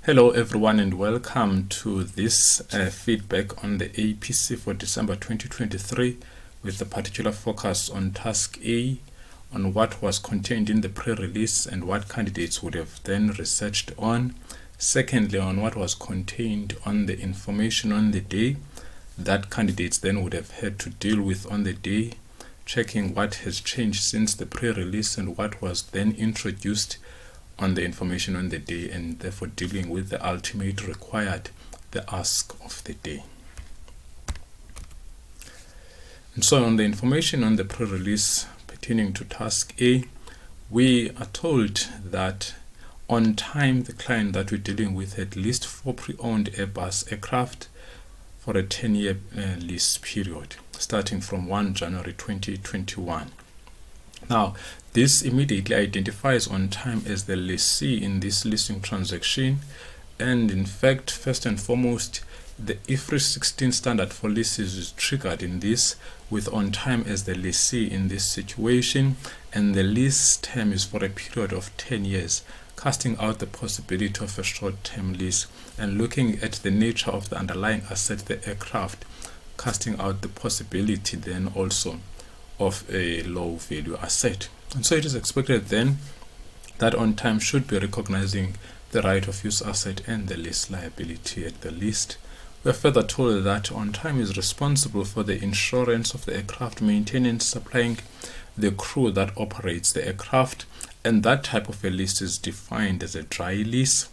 Hello everyone and welcome to this feedback on the APC for December 2023 with the particular focus on task A, on what was contained in the pre-release and what candidates would have then researched on. Secondly, on what was contained on the information on the day that candidates then would have had to deal with on the day, checking what has changed since the pre-release and what was then introduced on the information on the day, and therefore dealing with the ultimate required, the ask of the day. And so on the information on the pre-release pertaining to task A, we are told that on time the client that we're dealing with had leased 4 pre-owned Airbus aircraft for a 10-year lease period starting from 1 January 2021. Now, this immediately identifies on time as the lessee in this leasing transaction, and in fact, first and foremost, the IFRS 16 standard for leases is triggered in this, with on time as the lessee in this situation, and the lease term is for a period of 10 years, casting out the possibility of a short-term lease and looking at the nature of the underlying asset, the aircraft, casting out the possibility then also of a low value asset. And so it is expected then that on time should be recognizing the right of use asset and the lease liability at the least. We are further told that on time is responsible for the insurance of the aircraft, maintenance, supplying the crew that operates the aircraft, and that type of a lease is defined as a dry lease.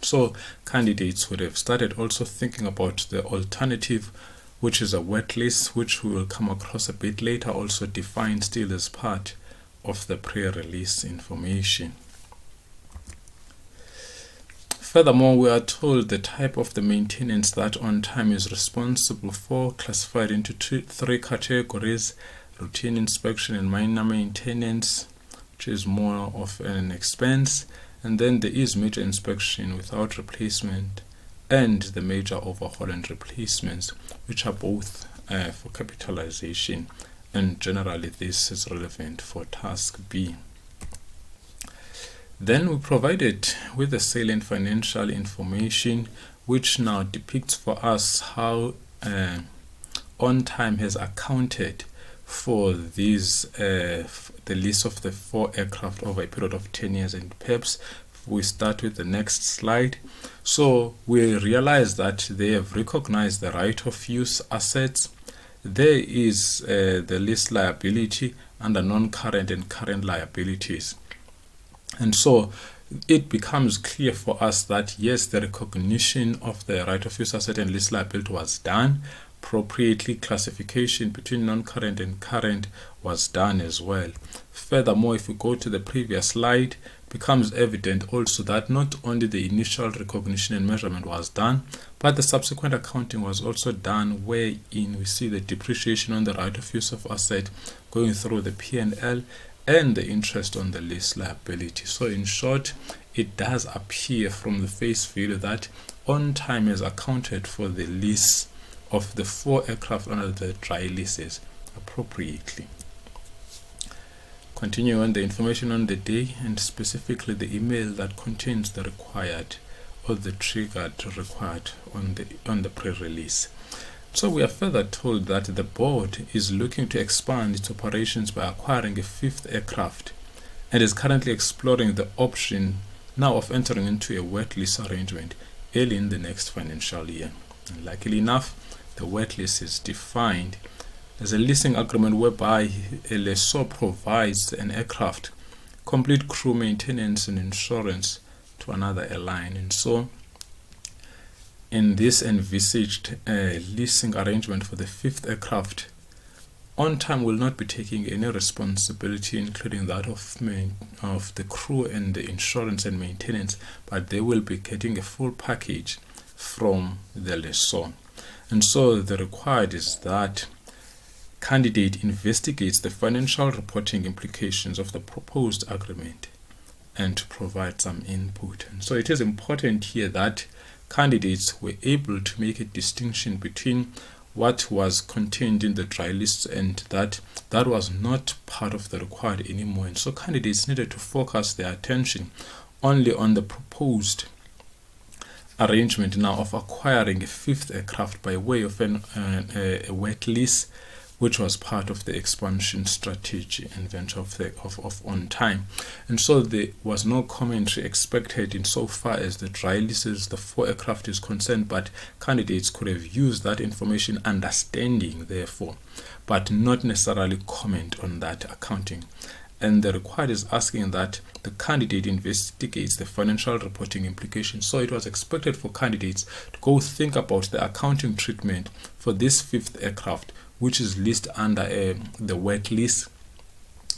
So candidates would have started also thinking about the alternative, which is a wet lease, which we will come across a bit later, also defined still as part of the pre-release information. Furthermore, we are told the type of the maintenance that on time is responsible for, classified into 3 categories: routine inspection and minor maintenance, which is more of an expense, and then there is major inspection without replacement, and the major overhaul and replacements, which are both for capitalization, and generally this is relevant for task B. Then we provided with the salient financial information, which now depicts for us how on time has accounted for these the lease of the 4 aircraft over a period of 10 years, and perhaps we start with the next slide. So we realize that they have recognized the right of use assets. There is the lease liability under non-current and current liabilities. And so it becomes clear for us that yes, the recognition of the right of use asset and lease liability was done appropriately. Classification between non-current and current was done as well. Furthermore, if we go to the previous slide, becomes evident also that not only the initial recognition and measurement was done, but the subsequent accounting was also done, wherein we see the depreciation on the right of use of asset going through the P&L and the interest on the lease liability. So in short, it does appear from the face value that on time is accounted for the lease of the 4 aircraft under the dry leases appropriately. Continue on the information on the day, and specifically the email that contains the required or the triggered required on the pre-release. So we are further told that the board is looking to expand its operations by acquiring a 5th aircraft and is currently exploring the option now of entering into a wet lease arrangement early in the next financial year. And luckily enough, the wet lease is defined as a leasing agreement whereby a lessor provides an aircraft, complete crew, maintenance and insurance to another airline. And so in this envisaged leasing arrangement for the 5th aircraft, on time will not be taking any responsibility, including that of the crew and the insurance and maintenance, but they will be getting a full package from the lessor. And so the required is that candidate investigates the financial reporting implications of the proposed agreement and to provide some input. And so it is important here that candidates were able to make a distinction between what was contained in the dry list and that was not part of the required anymore. And so candidates needed to focus their attention only on the proposed arrangement now of acquiring a 5th aircraft by way of a wet lease, which was part of the expansion strategy and venture of On Time. And so there was no commentary expected insofar as the dry leases, the 4 aircraft is concerned, but candidates could have used that information, understanding therefore, but not necessarily comment on that accounting. And the required is asking that the candidate investigates the financial reporting implications. So it was expected for candidates to go think about the accounting treatment for this 5th aircraft, which is leased under the wet lease.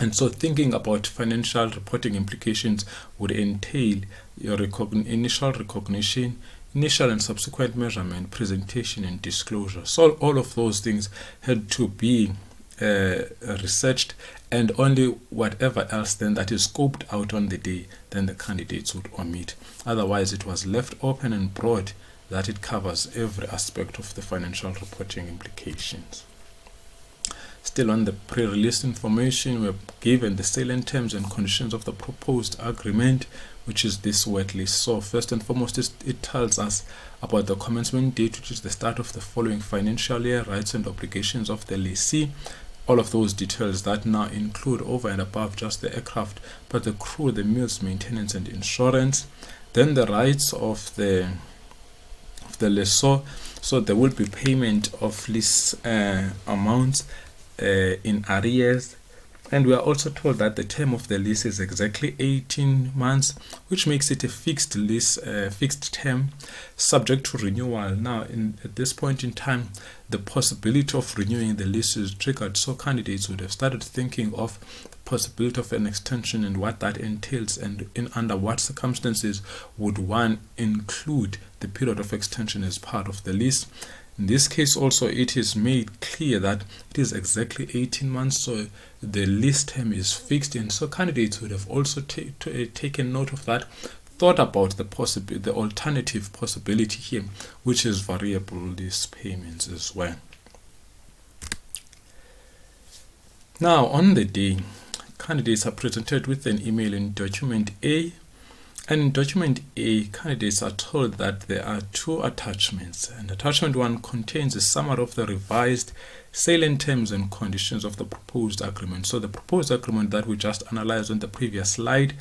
And so thinking about financial reporting implications would entail your initial recognition, initial and subsequent measurement, presentation and disclosure. So all of those things had to be researched, and only whatever else then that is scoped out on the day, then the candidates would omit. Otherwise, it was left open and broad that it covers every aspect of the financial reporting implications. Still on the pre-release information, we're given the salient terms and conditions of the proposed agreement, which is this wet lease. So first and foremost, it tells us about the commencement date, which is the start of the following financial year, rights and obligations of the lessee. All of those details that now include over and above just the aircraft, but the crew, the meals, maintenance and insurance. Then the rights of the lessor. So there will be payment of lease amounts in arrears, and we are also told that the term of the lease is exactly 18 months, which makes it a fixed lease, fixed term, subject to renewal. Now, at this point in time, the possibility of renewing the lease is triggered, so candidates would have started thinking of the possibility of an extension and what that entails, and under what circumstances would one include the period of extension as part of the lease. In this case also, it is made clear that it is exactly 18 months, so the lease term is fixed, and so candidates would have also taken note of that, thought about the alternative possibility here, which is variable lease payments as well. Now, on the day, candidates are presented with an email in document A. And in document A, candidates are told that there are 2 attachments. And attachment 1 contains a summary of the revised salient terms and conditions of the proposed agreement. So the proposed agreement that we just analyzed on the previous slide,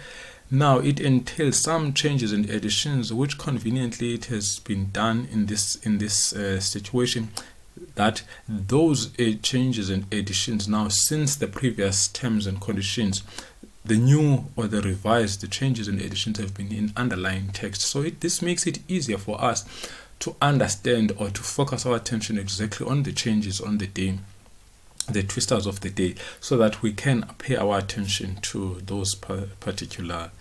now it entails some changes and additions, which conveniently it has been done in this situation, that those changes and additions now, since the previous terms and conditions, the new or the revised, the changes and additions have been in underlying text. So this makes it easier for us to understand or to focus our attention exactly on the changes on the day, the twisters of the day, so that we can pay our attention to those particular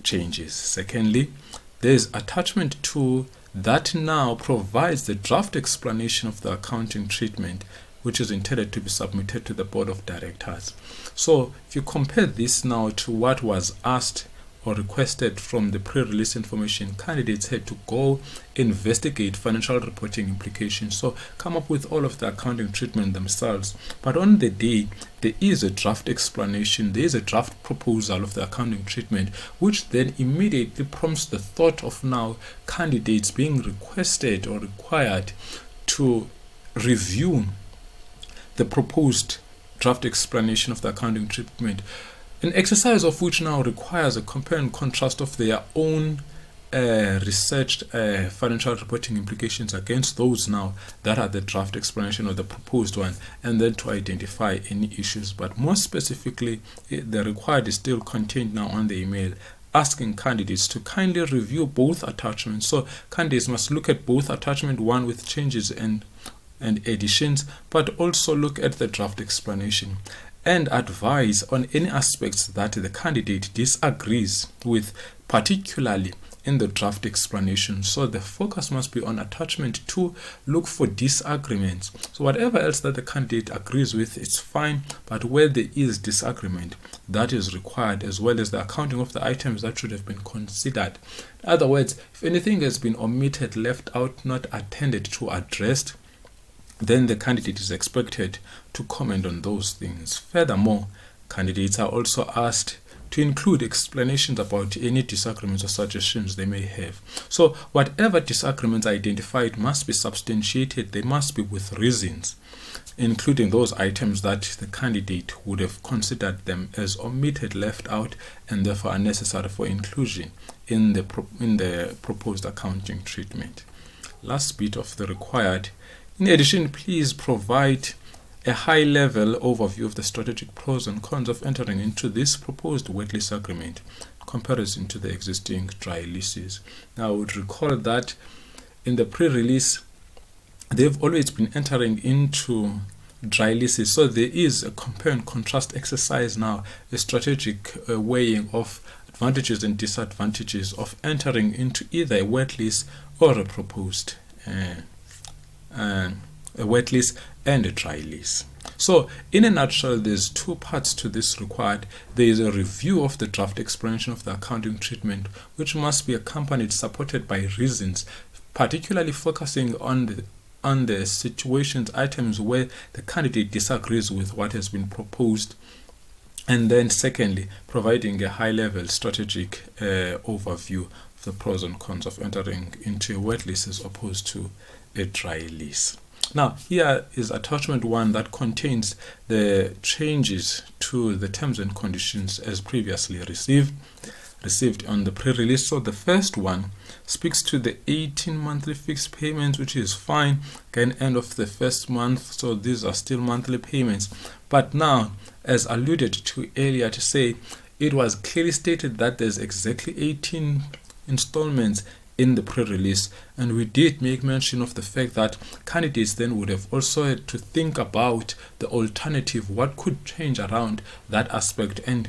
changes. Secondly, there's attachment 2 that now provides the draft explanation of the accounting treatment, which is intended to be submitted to the board of directors. So if you compare this now to what was asked or requested from the pre-release information, candidates had to go investigate financial reporting implications, so come up with all of the accounting treatment themselves. But on the day, there is a draft explanation, there is a draft proposal of the accounting treatment, which then immediately prompts the thought of now candidates being requested or required to review the proposed draft explanation of the accounting treatment, an exercise of which now requires a compare and contrast of their own researched financial reporting implications against those now that are the draft explanation or the proposed one, and then to identify any issues. But more specifically, the required is still contained now on the email, asking candidates to kindly review both attachments. So candidates must look at both attachment 1 with changes and additions, but also look at the draft explanation and advise on any aspects that the candidate disagrees with, particularly in the draft explanation. So the focus must be on attachment 2, look for disagreements. So whatever else that the candidate agrees with, it's fine, but where there is disagreement, that is required, as well as the accounting of the items that should have been considered. In other words, if anything has been omitted, left out, not attended to, addressed, then the candidate is expected to comment on those things. Furthermore, candidates are also asked to include explanations about any disagreements or suggestions they may have. So whatever disagreements identified must be substantiated. They must be with reasons, including those items that the candidate would have considered them as omitted, left out, and therefore unnecessary for inclusion in the proposed accounting treatment. Last bit of the required. In addition, please provide a high-level overview of the strategic pros and cons of entering into this proposed wet lease agreement in comparison to the existing dry leases. Now, I would recall that in the pre-release, they've always been entering into dry leases, so there is a compare and contrast exercise now, a strategic weighing of advantages and disadvantages of entering into either a wet lease or a proposed a wet lease and a dry lease. So in a nutshell, there's two parts to this required. There is a review of the draft explanation of the accounting treatment, which must be accompanied, supported by reasons, particularly focusing on the situations, items where the candidate disagrees with what has been proposed. And then secondly, providing a high-level strategic overview of the pros and cons of entering into a wet lease as opposed to a dry lease. Now, here is attachment 1 that contains the changes to the terms and conditions as previously received on the pre-release. So the first one speaks to the 18 monthly fixed payments, which is fine. Again, end of the first month, so these are still monthly payments. But now, as alluded to earlier, to say it was clearly stated that there's exactly 18 installments in the pre-release, and we did make mention of the fact that candidates then would have also had to think about the alternative, what could change around that aspect. And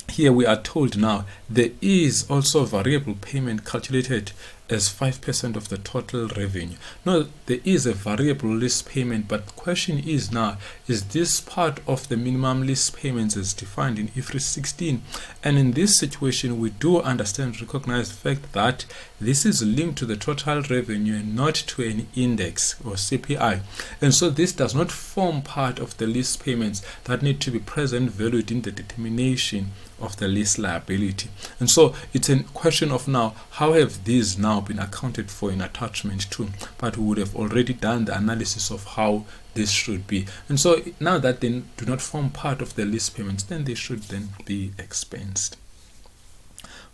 here we are told now there is also variable payment calculated as 5% of the total revenue. Now, there is a variable lease payment, but the question is now, is this part of the minimum lease payments as defined in IFRS 16? And in this situation, we do understand, recognize the fact that this is linked to the total revenue and not to an index or CPI. And so this does not form part of the lease payments that need to be present valued in the determination of the lease liability. And so it's a question of now, how have these now been accounted for in attachment 2? But we would have already done the analysis of how this should be. And so now that they do not form part of the lease payments, then they should then be expensed.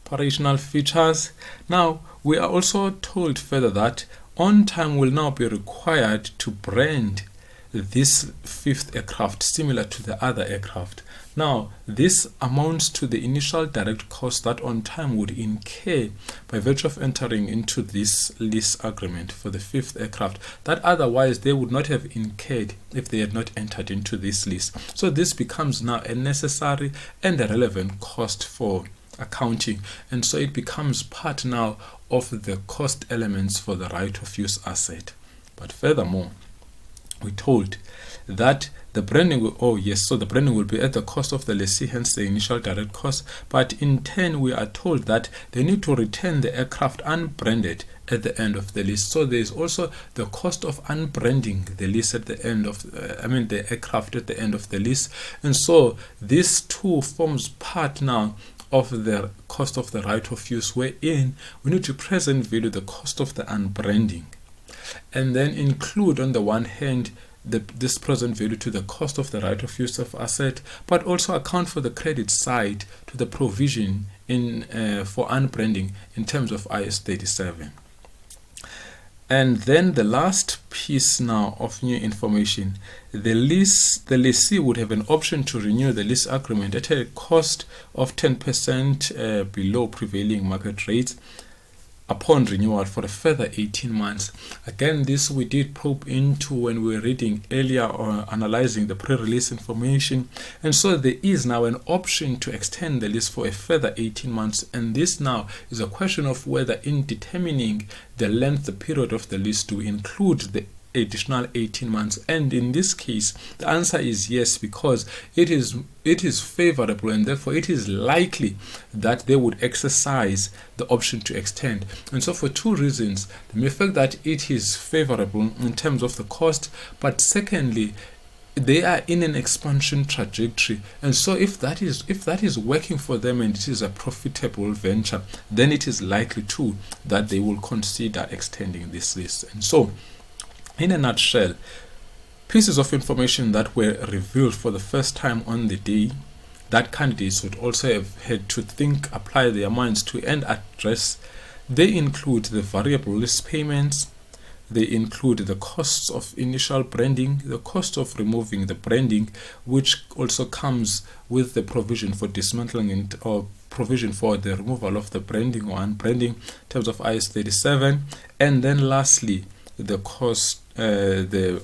Operational features. Now, we are also told further that on time will now be required to brand this fifth aircraft similar to the other aircraft. Now, this amounts to the initial direct cost that on time would incur by virtue of entering into this lease agreement for the fifth aircraft, that otherwise they would not have incurred if they had not entered into this lease. So this becomes now a necessary and a relevant cost for accounting, and so it becomes part now of the cost elements for the right of use asset. But furthermore, we're told that the branding will, the branding will be at the cost of the lessee, hence the initial direct cost. But in turn, we are told that they need to return the aircraft unbranded at the end of the lease. So there is also the cost of unbranding the lease at the end of, the aircraft at the end of the lease. And so this too forms part now of the cost of the right of use, wherein we need to present value the cost of the unbranding, and then include on the one hand this present value to the cost of the right of use of asset, but also account for the credit side to the provision in for unbranding in terms of IS 37. And then the last piece now of new information, the lessee would have an option to renew the lease agreement at a cost of 10% below prevailing market rates upon renewal for a further 18 months. Again, this we did probe into when we were reading earlier or analyzing the pre-release information. And so there is now an option to extend the lease for a further 18 months. And this now is a question of whether in determining the length, the period of the lease, to include the additional 18 months. And in this case, the answer is yes, because it is favorable, and therefore it is likely that they would exercise the option to extend. And so for two reasons: the mere fact that it is favorable in terms of the cost, but secondly, they are in an expansion trajectory, and so if that is working for them and it is a profitable venture, then it is likely too that they will consider extending this list. And so, in a nutshell, pieces of information that were revealed for the first time on the day that candidates would also have had to think, apply their minds to, and address, they include the variable list payments. They include the costs of initial branding, the cost of removing the branding, which also comes with the provision for dismantling or provision for the removal of the branding or unbranding in terms of IS 37, and then lastly the cost, the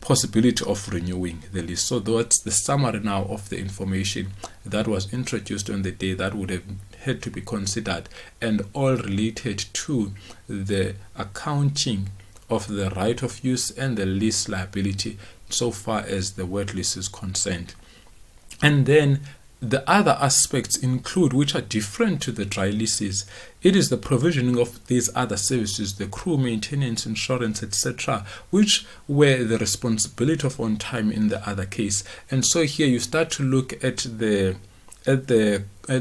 possibility of renewing the list. So that's the summary now of the information that was introduced on the day that would have had to be considered, and all related to the accounting of the right of use and the lease liability so far as the wet lease is concerned. And then the other aspects include, which are different to the dry leases, it is the provisioning of these other services, the crew, maintenance, insurance, etc., which were the responsibility of On Time in the other case. And so here you start to look at the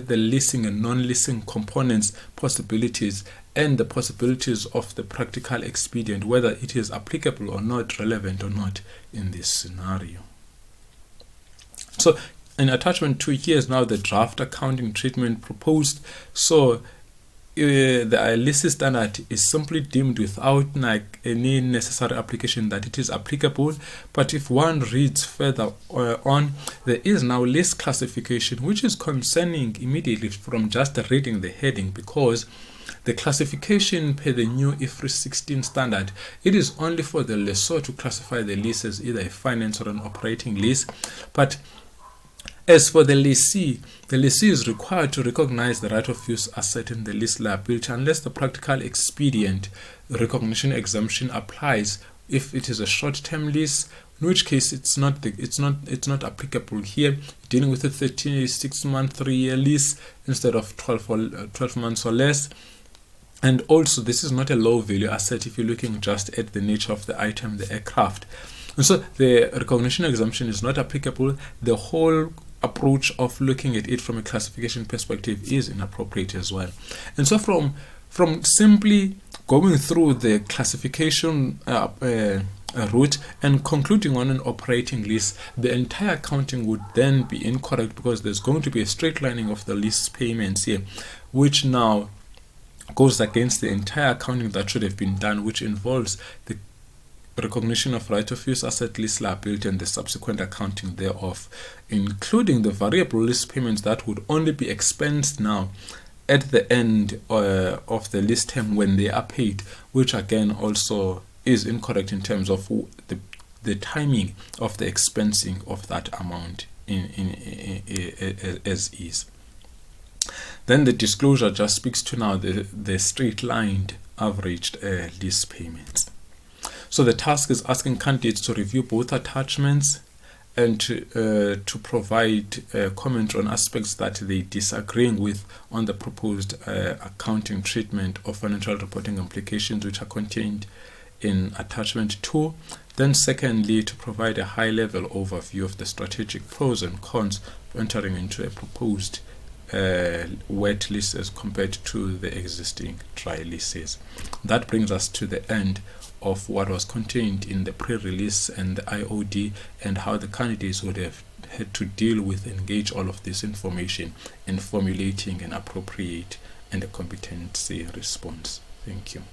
leasing and non-leasing components possibilities, and the possibilities of the practical expedient, whether it is applicable or not, relevant or not in this scenario. So in attachment 2, here's now the draft accounting treatment proposed. So the lease standard is simply deemed without any necessary application that it is applicable, but if one reads further on, there is now lease classification, which is concerning immediately from just reading the heading, because the classification per the new IFRS 16 standard, it is only for the lessor to classify the lease as either a finance or an operating lease. But as for the lessee is required to recognize the right of use asset in the lease liability unless the practical expedient recognition exemption applies if it is a short-term lease, in which case it's not applicable here, dealing with a 36-month 3-year lease instead of 12 months or less. And also, this is not a low value asset if you're looking just at the nature of the item, the aircraft. And so the recognition exemption is not applicable. The whole approach of looking at it from a classification perspective is inappropriate as well. And so from simply going through the classification route and concluding on an operating lease, the entire accounting would then be incorrect, because there's going to be a straight lining of the lease payments here, which now goes against the entire accounting that should have been done, which involves the recognition of right of use asset, lease liability, and the subsequent accounting thereof, including the variable lease payments that would only be expensed now at the end of the lease term when they are paid, which again also is incorrect in terms of the timing of the expensing of that amount as is. Then the disclosure just speaks to now the straight-lined averaged lease payments. So the task is asking candidates to review both attachments and to provide comment on aspects that they disagreeing with on the proposed accounting treatment of financial reporting implications, which are contained in attachment 2. Then secondly, to provide a high-level overview of the strategic pros and cons of entering into a proposed wet lease as compared to the existing dry leases. That brings us to the end of what was contained in the pre-release and the IOD, and how the candidates would have had to deal with, engage all of this information in formulating an appropriate and a competency response. Thank you.